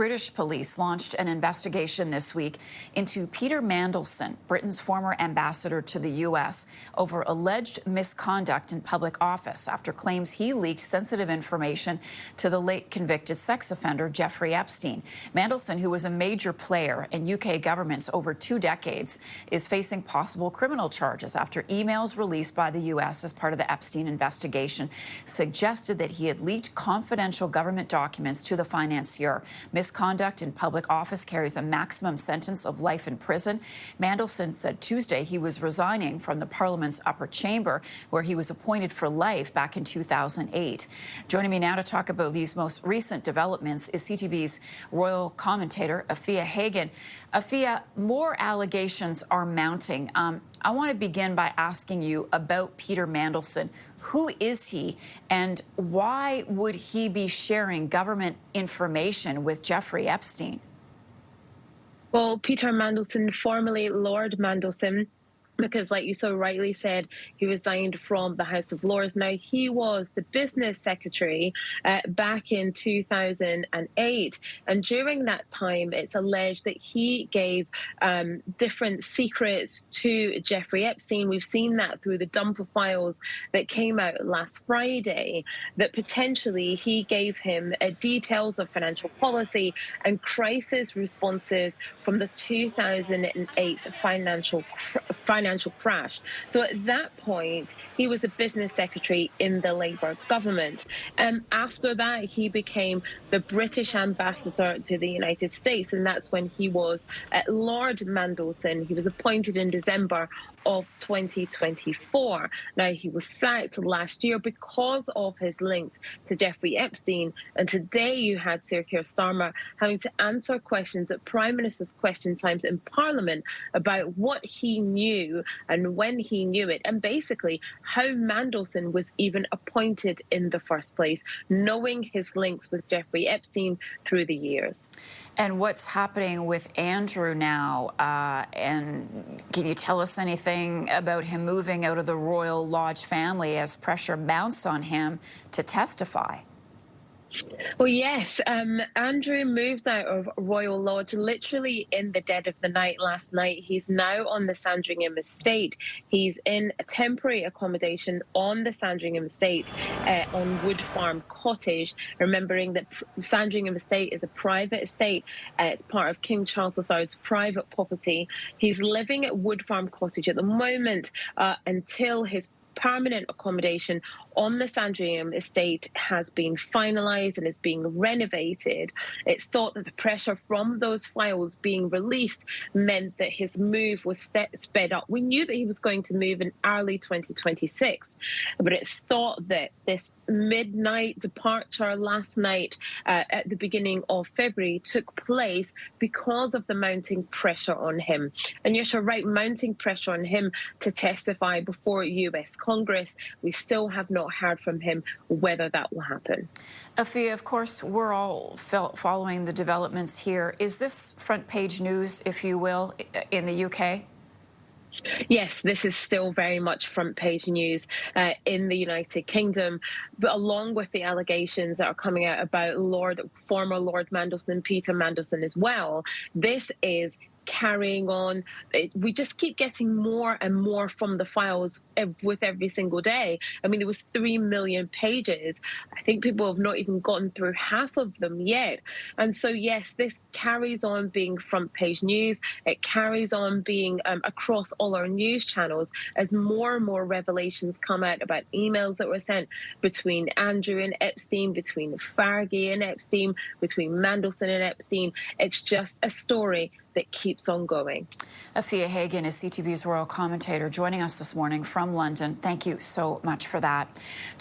British police launched an investigation this week into Peter Mandelson, Britain's former ambassador to the U.S., over alleged misconduct in public office after claims he leaked sensitive information to the late convicted sex offender Jeffrey Epstein. Mandelson, who was a major player in UK governments over 2 decades, is facing possible criminal charges after emails released by the U.S. as part of the Epstein investigation suggested that he had leaked confidential government documents to the financier. Misconduct in public office carries a maximum sentence of life in prison. Mandelson said Tuesday he was resigning from the Parliament's upper chamber, where he was appointed for life back in 2008. Joining me now to talk about these most recent developments is CTV's royal commentator, Afua Hagan. Afua, more allegations are mounting. I want to begin by asking you about Peter Mandelson. Who is he, and why would he be sharing government information with Jeffrey Epstein? Well, Peter Mandelson, formerly Lord Mandelson, because like you so rightly said, he resigned from the House of Lords. Now, he was the business secretary back in 2008. And during that time, it's alleged that he gave different secrets to Jeffrey Epstein. We've seen that through the dump of files that came out last Friday, that potentially he gave him details of financial policy and crisis responses from the 2008 financial crash. So at that point, he was a business secretary in the Labour government. After that, he became the British ambassador to the United States, and that's when he was Lord Mandelson. He was appointed in December of 2024. Now, he was sacked last year because of his links to Jeffrey Epstein, and today you had Sir Keir Starmer having to answer questions at Prime Minister's Question Times in Parliament about what he knew and when he knew it, and basically how Mandelson was even appointed in the first place, knowing his links with Jeffrey Epstein through the years. And what's happening with Andrew now? And can you tell us anything about him moving out of the Royal Lodge family as pressure mounts on him to testify? Well, yes, Andrew moved out of Royal Lodge literally in the dead of the night last night. He's now on the Sandringham estate. He's in a temporary accommodation on the Sandringham estate on Wood Farm Cottage, remembering that Sandringham estate is a private estate. It's part of King Charles III's private property. He's living at Wood Farm Cottage at the moment until his permanent accommodation on the Sandringham estate has been finalised and is being renovated. It's thought that the pressure from those files being released meant that his move was sped up. We knew that he was going to move in early 2026, but it's thought that this midnight departure last night at the beginning of February took place because of the mounting pressure on him. And yes, you're right, mounting pressure on him to testify before US Congress. We still have not heard from him whether that will happen. Afua, of course, we're all following the developments here. Is this front page news, if you will, in the UK? Yes, this is still very much front page news in the United Kingdom, but along with the allegations that are coming out about former Lord Mandelson, Peter Mandelson as well, this is carrying on. We just keep getting more and more from the files with every single day. I mean, there was 3 million pages. I think people have not even gotten through half of them yet. And so, yes, this carries on being front page news. It carries on being across all our news channels as more and more revelations come out about emails that were sent between Andrew and Epstein, between Farage and Epstein, between Mandelson and Epstein. It's just a story that keeps on going. Afua Hagan is CTV's royal commentator, joining us this morning from London. Thank you so much for that.